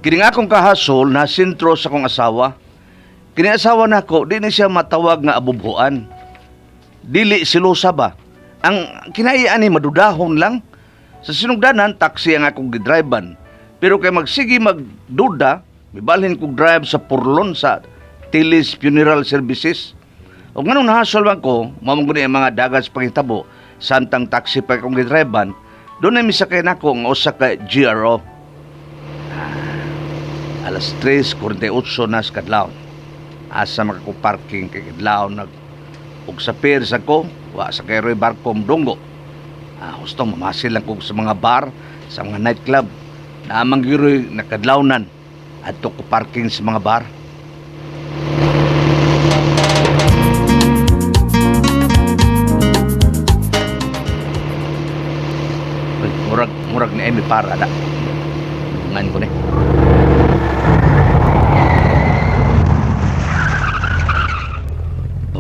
Kini nga akong kahasol na sentro sa akong asawa. Kini asawa nako, di ni siya matawag nga abubhuan. Dili silosa ba? Ang kinaian ni madudahon lang. Sa sinugdanan, taxi ang akong gidriban. Pero kay magsigi magduda, mibalhin kong drive sa Purlon sa Tilis Funeral Services. O nga nung nahasol man ko, mamungkuni ang mga dagat sa pangitabo, santang taxi pa akong gidriban, doon ay misakay na ko ang usa ka GRO. Alas 3:48 na sa kadlaw. Asa makakuparking kay kadlaw ug sa piers ako, wa sa kay barko mdunggo. Gusto mamasil lang ko sa mga bar, sa mga nightclub. Naamang giroy nakadlawnan adto ko parking sa mga bar. Murag ni Amy para da. Ngan ko ni.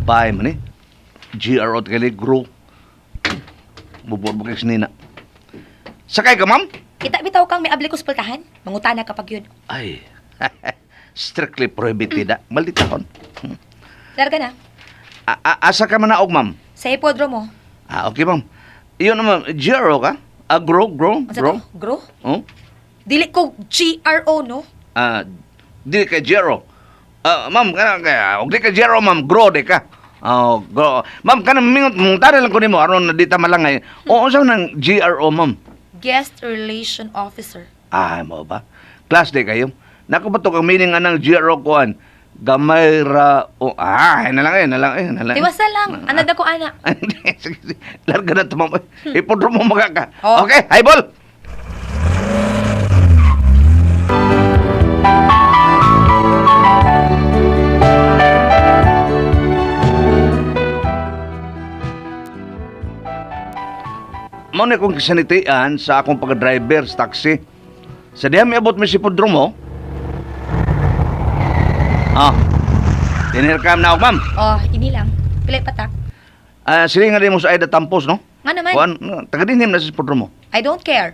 Babae man eh. GRO kali grow. Bubur-bukay sinina. Sakay ka, ma'am? Kita bitaw kang may abli ko sa pultahan. Mangutana kapag yun. Ay, strictly prohibited. Malditahon. Larga na. Asa ka manaog, ma'am? Sa hipodromo. Okay, ma'am. Iyon naman, GRO ka? Grow? Grow? Oh? Dili ko GRO, no? Dili ka GRO. Ma'am, huwag di ka GRO, ma'am. Grow di ka. Grow. Ma'am, kanang mingot mong tari lang ko ni mo. Aron na di ta malangay. Oo, saan ng GRO, ma'am? Guest Relation Officer. Mo ba? Class day kayo. Naku ba ito kang meaning ng GRO kuhan? Gamay ra... na lang. Tiwasa lang. Anad ako, anak. Sige. Larga na ito, ma'am. Ipodro mo mga ka. Oh. Okay, highball! Mao na kong kisanitian sa akong pag-driver sa taxi. Sa diha may abot mo si Podromo. Tinirkam na ako, ma'am. Ini lang. Pilay patak. Sige nga rin mo sa Aida Tampos, no? Nga naman. Kuan, taga-dinim na si Podromo. I don't care.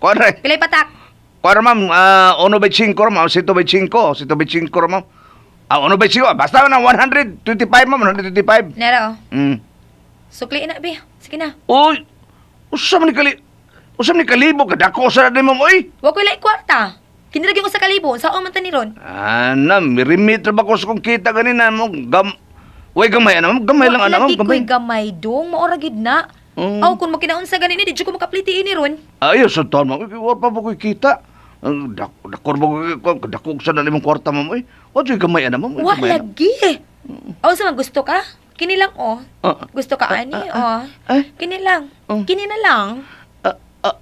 Kuan rin. Pilay patak. Kuan ma'am, 1/5, ma'am. 7/5, ma'am. 1/5, basta na 125, ma'am. 125. Nero. Sukli na, be. Sige na. Uy! Usam ni kalibo kadako sa din mo, oy! Huwag ko ilay kwarta. Kinilagyan ko sa kalibo. Saan man tani ron? Mirimitro ba ko sa kong kita ganina mo? Uy, gamay, ano? Gamay lang, ano? Lagi ko'y gamay dong. Maoragid na. Aw, kung makinaon sa ganini, di ko makapliti ini ron. Ayos, sa taon, ma'am. Wala pa ko'y kita. Dakor ba ko, kadako sa dalimong kwarta, ma'am, oy. Wala gamay, ano, ma'am? Wala lagi. Aw, sa gusto ka? Kini lang, Gusto ka, ani, Kini lang. Kini na lang.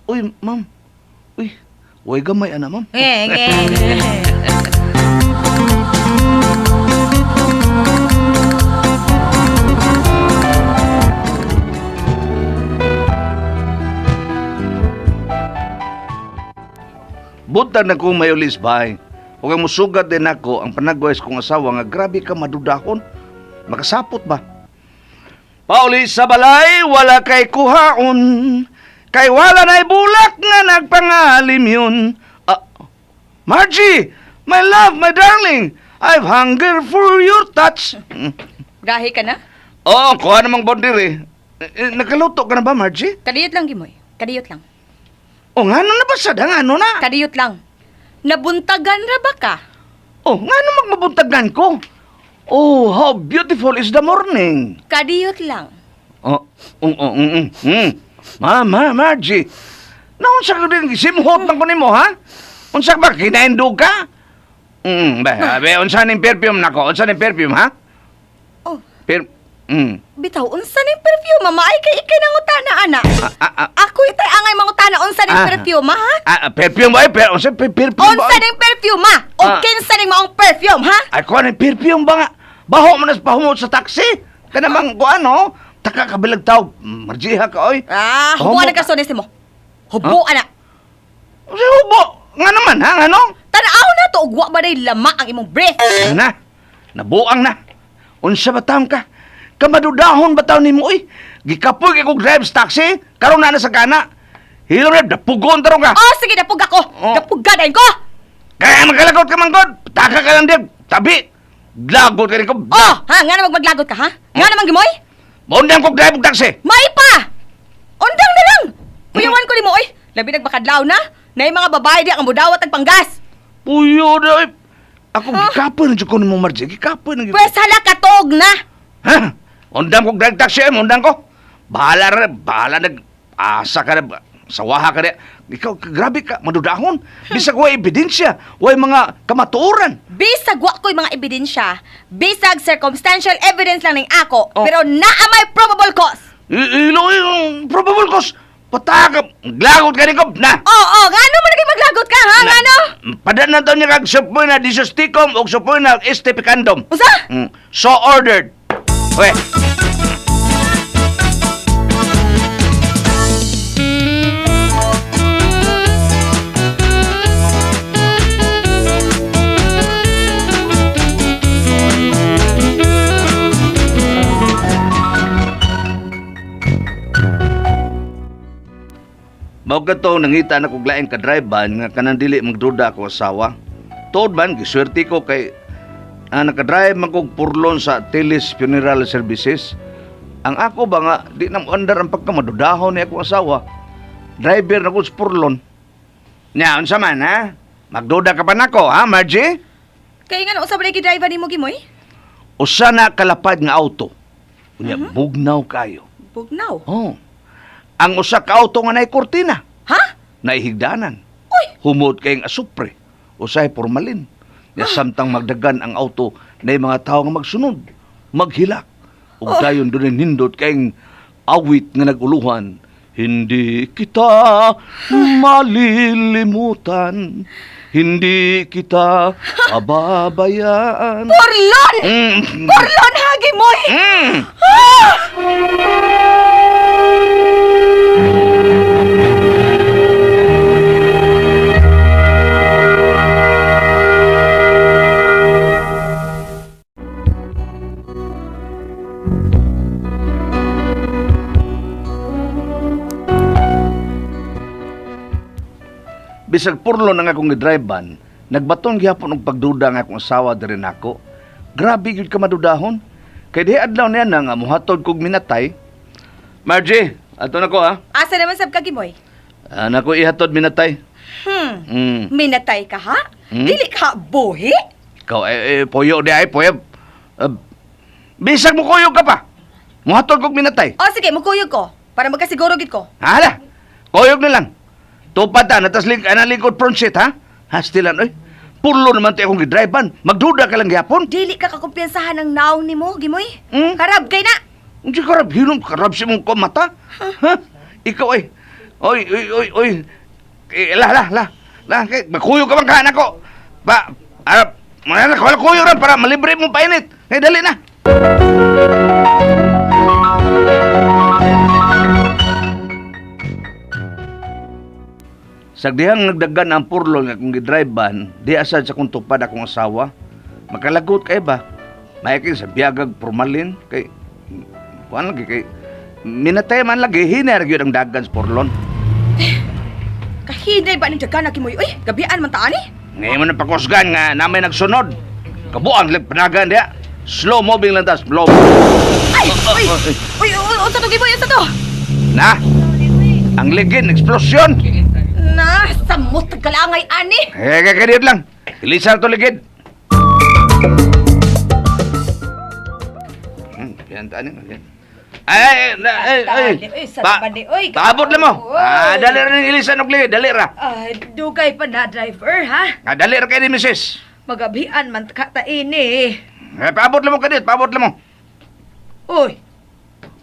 Uy, ma'am. Uy, gamay, ana, ma'am. Buntag na kong mayolis bahay. Huwag mo sugat din ako ang panagwais kong asawa nga grabe ka madudahon. Makasapot ba? Pauli sa balay, wala kay kuhaon. Kay wala na'y bulak nga nagpangalim yun. Margie! My love, my darling! I've hunger for your touch. Gahi ka na? Oo, kuha namang bondir eh. Nakaluto ka na ba, Margie? Kadiyot lang, Gimoy. Kadiyot lang. Nga na ba sadang ano na? Kadiyot lang. Nabuntagan ra ba ka? Nga na magmabuntagan ko? Oh, how beautiful is the morning. Kadiyot lang. Mama, Margie. Naunsa ka din, simhot lang ko nimo, ha? Unsa ba, kinaindog ka? Unsa ning perfume nako? Unsa ning perfume, ha? Bitaw, unsa ning perfume, mama? Ay, kay ikay nangutana, ana. Ako itay angay mangutana, unsa ning perfume, ha? Perfume ba? Unsa perfume ba? Unsa ning perfume, ha? O kinsa ning maong perfume, ha? Ay, kuha ning perfume ba nga? Baho mo na sa pahumot sa taxi. Kanamang kuha, no? Taka kabilag tao. Marjiha ka, oy. Hubo na kasonis mo. Hubo, ana. Si hubo. Nga naman, ha? Ano? Tanaw na to, ugwa ba day lama ang imong breath? Na, nabuang na. Unsa ba taon ka? Kamadudahon ba taon ni mo, oy? Gikapoy kay kong drive sa taxi. Karon na sa kana. Hilo na, dapugon tarong ka. Oh, sige, napug ako. Oh. Napugadain ko. Kaya magkalagot ka, manggod. Taka ka lang din. Tabi. Lagot ka rin ko. Oh, ha? Nga naman maglagot ka, ha? Nga naman, Gimoy? Maundang kong drive og taxi. May pa! Undang na lang! Kuyawan ko ni mo, oy. Labi nagbakadlaw na. Na yung mga babae di ang mudawat ang panggas. Puyo na, ako gikapoy na dyan ko ni mo, Margie. Gikapoy na. Pwes hala katog na. Ha? Undang kong drive taxi, undang ko. Bahala asa ka na, sawaha ka na. Ikaw, grabe ka, madudahon. Bisag way ebidensya, way mga kamatuoran. Bisag wa ko'y mga ebidensya. Bisag circumstantial evidence lang ng ako. Oh. Pero naa may probable cause. Ilo yung probable cause. Pataka, glagot ka rin ko, na. Oo, ngano mo naging maglagot ka, ha? Ngano? Padan na daw niya kag supoy na disostikom o supoy na estepicandum. Usa? So ordered. We. Mao kadto nangita na kog laing ka-drive-ban nga kanang dili magduda ako asawa. Tuod man giswerte ko kay nakadrive man kog purlon sa Teles Funeral Services. Ang ako ba nga di na under ang pagkamadudahon ni akong asawa. Driver na ko sa purlon. Nya unsa man ha? Magduda ka pa nako ha, Margie? Kaya nga usab na driver ni mo, Gimoy? Usa na kalapad nga auto. Unya bugnaw kayo. Bugnaw. Oh. Ang usa ka auto nga nay kortina. Ha? Naihigdanan. Uy! Humod kayong asupre. Usay formalin. Ya samtang magdagan ang auto na mga tao nga magsunod, maghilak. Ug dayon doon nindot kayong awit nga naguluhan. Hindi kita malilimutan. Hindi kita pababayaan. Purlon! Purlon, ha, Gimoy! Bisag purlo na nga akong gidrive-ban, nagbaton gyapon og pagduda nga akong asawa diri nako. Grabe gyud ka madudahon. Kay diha adlaw niya na nga mohatod kog minatay. Margie, ato na ko ha. Asa naman sab ka, Gimoy? Nako ihatod minatay. Minatay ka, ha? Dili ka buhi? Ikaw poyo di ay poyo. Bisag mo kuyog ka pa. Mohatod kog minatay. O sige, mukuyog ko. Para magkasiguro gid ko. Hala. Kuyog na lang. Tupad ta natas lingkod front seat ha. Hastilan oy. Purlo naman tayo akong gidrive-ban. Magduda ka lang gyapon. Dili ka kakumpiyansahan ng naong ni mo, Gimoy. Hmm? Karab kay na. Hindi karab, hilom, karab si mong kumata. Ha? Ikaw ay, oy. La, magkuyog ka bang kahan ako. Wala kuyog rin para malibre mong painit. Dali na. Sagdihang nagdagan ang purlo nga kung gidrive-ban, di asad sa kung tupad akong asawa. Makalagot kay ba? Mayakin sa biyagag formalin kay kuan lagi kay minatay man lagi hiner gyud ang dagan sa purlon. Kahinay ba ni dagan na, Gimoy? Uy, gabian man taan eh. Ngayon man napakusgan nga namay nagsunod. Kabuang panagan dia. Slow moving lang tas, slow. Uy, unsa to, Gimoy? Unsa to? Na. Ang ligin eksplosyon. Na, samot kalangay ani. Kaya lang. Ilisar to ligid. Piyantaan niya. Ay. Paabot lang mo. Dali ra ng ilisan og ligid, dali ra. Dugay pa na, driver, ha? Dali ra kay ni Mrs. Magabian man kata ini. Paabot lang mo kadit, paabot lang mo. Uy,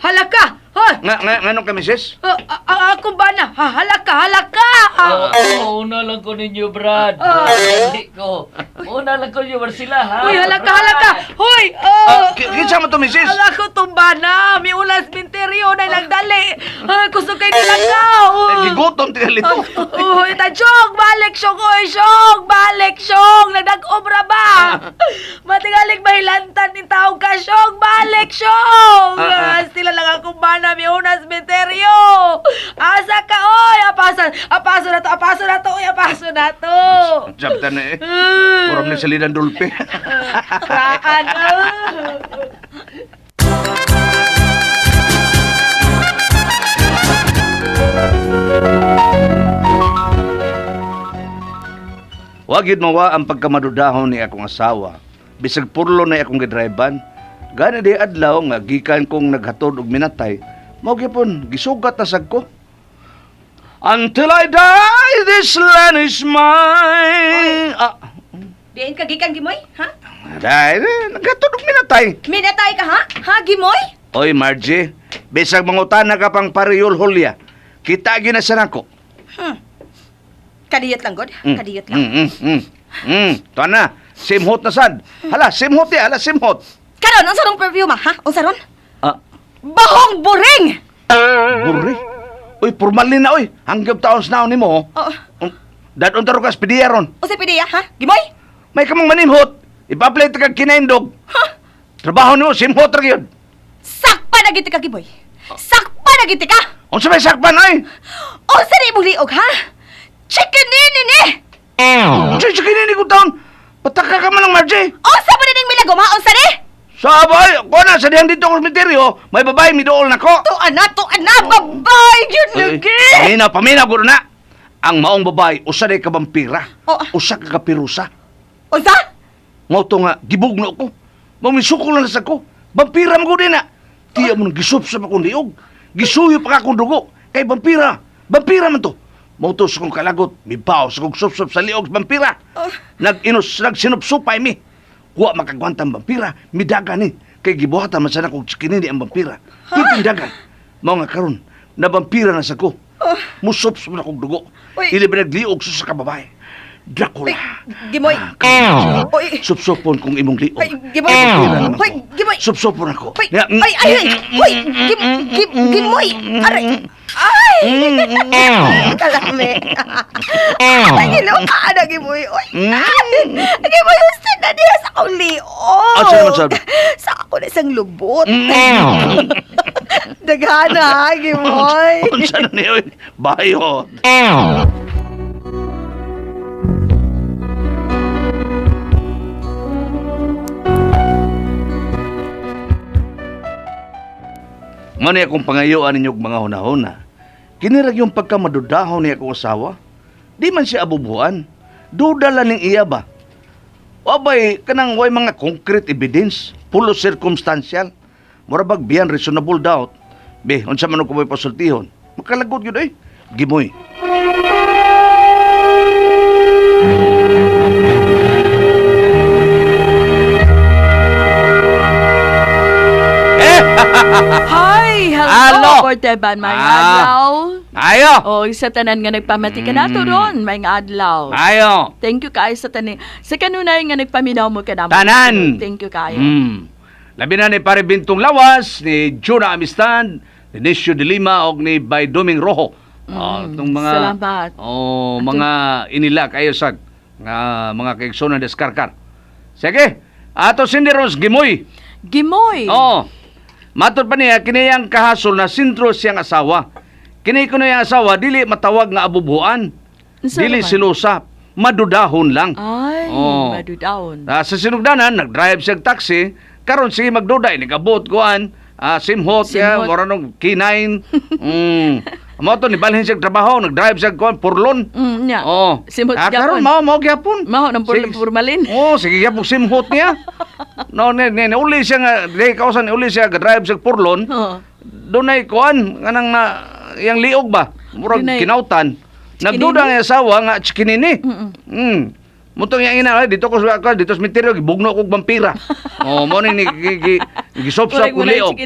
halaka! Ha? Nganong ka, Mrs.? Ako ba na? Halaka! Una lang ko ninyo, Brad. Hindi ko. Una lang ko ninyo, sila, ha? Uy, halaka! Hoy! Kinsa mo to, Mrs.? Ala ko tumba na! May ulas minteryo na nagdali! Gusto kayo nilagaw! Gigutom, galito. Uy, Syong, balik Syong, oy, Syong, balik Syong, nagdag-obra ba? Matigalig mahilantan ni tao ka, Syong, balik Syong. Sila lang akong bana, mi unas meteryo. Asa ka, oy, apaso na to, oy, apaso na to. Sabta na eh. Puram ni salinan dulpe. Kraan, Wagid mawa ang pagkamadudahon ni akong asawa. Bisag purlo na akong gidriban. Gana di adlaw nga gikan kong naghatod og minatay. Mao gyapon gisugat na sad ko. Until I die, this land is mine. Diin ka gikan gimoy, ha? Dahil naghatod og minatay. Minatay ka, ha? Ha, gimoy? Oy, Margie, bisag mangutana ka pang pariyol hulya. Kita ginasan ako. Kadiyot lang, God. Kadiyot lang. Tuan na, simhot na sad. Hala, simhot ya, hala, simhot. Karon, ang sarong perfume, ha? Ang saron? Bahong Bahong buring! Buri? Uy, formalin na, uy. Hanggap taon sa naon ni mo. Dadon taro ka sa pidiya ron. O sa pidiya, ha? Gimoy? May kamang manimhot. Ipa-play ka kinaindog. Trabaho ni mo, simhot ra gyud. Sakpa na giti ka, Gimoy. Sakpa na giti ka! Unsa may sakpan, oy? O sa di mong liog, ha? Chicken ni! Unsay kinini ko taon? Pataka ka man lang, Margie. O sa pa ning milagom, ha? O sa di? Sabay, ko na sa diyang dito ko misteryo, may babae midool na ko. Tuan na, babay! Yun lagi! Paminaw ko na. Ang maong babae, usa day ka vampira. Usa ka kapirusa. O sa? Mao to nga, gibugno ko. Mamisukol na sa ko. Vampira mo ko din na. Tiya mo nang gisupsap akong liog. Gisuyo pa akong dugo. Kay vampira. Vampira man to. Mao to sa kong kalagot. Mibaw sa kong supsap sa liog sa vampira. Nagsinupsupay mi. Huwag makagwantang vampira. Midaga ni. Kay gibuhatan man sana kong chikinini ang vampira. Titindagan. Mao nga karon na vampira na sa ko. Musupsap na kong dugo. Ili ba nagliog sa kababae. Dracula. Gimoy. Supsupon kong imong liog. Gimoy. Gimoy. Supsupon ako. Gimoy. Aray. Ay! Kalame. Nagilo ka na, Gimoy. Gimoy, usted na niya sa akong liog. Saan naman sabi? Sa ako na isang lubot. Daghana, Gimoy. Saan na niya? Bayot. Mani akong pangayuan ninyong mga hunahuna. Kinirag yung pagkamadudahon niya akong asawa. Di man siya abubuan. Duda lang ning iya ba? Abay, kanang way mga concrete evidence, pulo circumstantial. Murabag beyond reasonable doubt. Be, unsa man ko may pasultihon. Makalagot yun eh. Gimoy. Hi! Hello! Porteban, may adlaw. Ayo! O, sa tanan nga nagpamati ka nato ron, may adlaw. Ayo! Thank you kayo sa tanan. Sa kanunay nga nagpaminaw mo ka naman. Tanan! Thank you kayo. Labi na ni Pare Bintong Lawas, ni Juna Amistad, ni Nisio de Lima, o ni Bay Doming Rojo. Itong mga, salamat. Mga inila kayo sa mga kaigsonan deskarkar. Sige, ato sindiros, Gimoy. Gimoy! Matod pa niya, kinayang kahasol na sintro siyang asawa. Kinay ko na yung asawa, dili matawag nga abubuan. Dili silusap. Madudahon lang. Ay, madudahon. Sa sinugdanan, nag-drive siya taxi. Karon sige magduday, nagabot kuan. Simhot siya, mora nung K9. Amo to, nibalhin siya trabaho, nag-drive siya kuan, purlon. Simhot karon mao gyapon. Mao nang purmalin. Sige gyapon simhot niya. Uli siya nga, di kausan uli siya, drive siya purlon. Dunay kuan, kanang na, yang liog ba? Murag kinautan. Nagduda nga asawa nga chikinini. Mutong yang ina, dito ko sa misteryo, gibugno kong vampira. Mo ni gisopsop ko liog.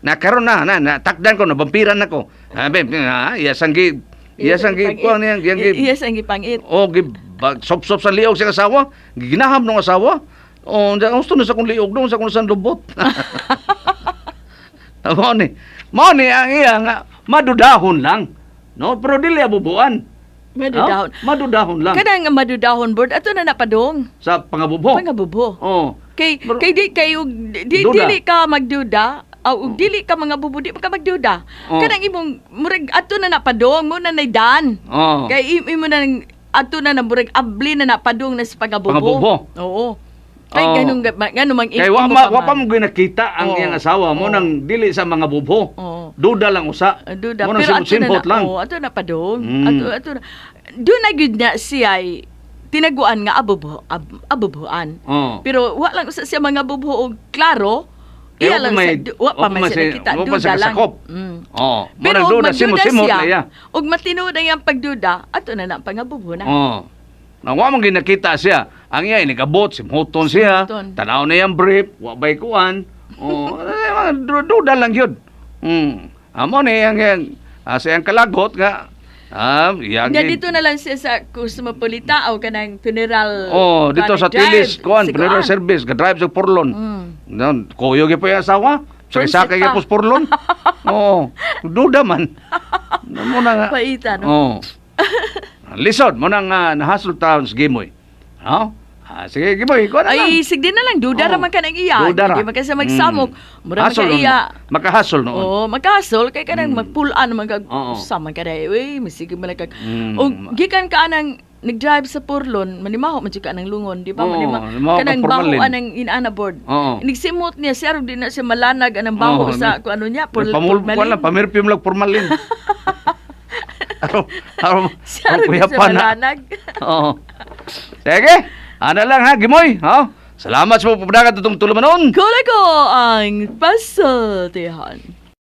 Nakaroon na, takdan ko, na vampiran ako. Iyasang kuan niya. Iyasang gipangit. Sop-sop sa liog sa asawa. Ginaham ng asawa. Gusto na sa kong liog doon, sa kong sa lubot. Mo ni, ang iya nga, madudahon lang. No, pero dili abubuan. Madudahon. Madudahon lang Kanang madudahon board ato na napadong. sa pangabubo. Pangabubo. Oh. Kay Pero- kay Duda. dili ka magduda. Ug dili ka mga bubo di ka magduda. Oh. Kanang imong murag ato na napadong mo na naydan. Oh. Kay imo na ato na murag abli na napadong na sa pangabubo. Pangabubo. Oo. Kay Oh. ganun mang Kay wa pa mo ginakita ang Oo. iyang asawa mo Oo. nang dili sa mga bubo. Oo. Duda lang usa. Duda. Mo nang Pero ato na simpot lang. Oo, ato na padong. Mm. Ato na. Doon na gyud na siya ay tinaguan nga abubuan. Oh. Pero wa lang usa siya mga bubo og klaro. Eh, Iya wa lang pa may- wa pa wa pa man may siya si- nakita. wa pa Duda siya lang. kasakop. Oh. Mo Pero nang og duda magduda simot na siya, iya. og matino na iyang pagduda, ato na na pangabubo na. Oh. Nang wa man ginakita siya, ang iya nikabot simhuton siya. Simhuton. Tanaw na yang brief, wa bay kuan. Oh, duda lang yun. Amo ni ang sa iyang kalagot nga yang Nga dito na lang siya sa Cosmopolita o kanang funeral. Oh, dito sa drive, Tilis, kuan, si funeral service, ga-drive sa Porlon. Mm. Non, kuyo gyud pa yung asawa. Sakay pa. gyud pos Porlon. Oh, duda man. Mo na nga. Paita, no? Oh. Lisod mo nang nahasol taon sa Gimoy. No? Sige, Gimoy, kuan na lang. Ay, sigdi na lang. Duda Oo. raman ka ng iya. Duda ra. Hindi man kasi magsamok. Mura man Hasol ka nun. iya. Makahasol noon. Oo, magkasol. Kaya ka nang magpulaan naman kag Oo. sama ka dahil. Uy, masige man kag. Mm. O, gikan ka nang nag-drive sa Porlon, manimaho man ka ng lungon, di ba? Oo, Manimaho. manimaho Kanang kag baho formalin. anang inana board. Oo. Nagsimot niya, sir, di na siya malanag anang baho Oo, sa kung ano niya, Kuan lang, pamirpim lang formalin. Aro, Sir, di kuya siya pa na. malanag. Oo. Sige, ano lang ha, Gimoy. Ha? Salamat sa pagpapadagat itong tulumanon. Kula ko ang pasaltihan.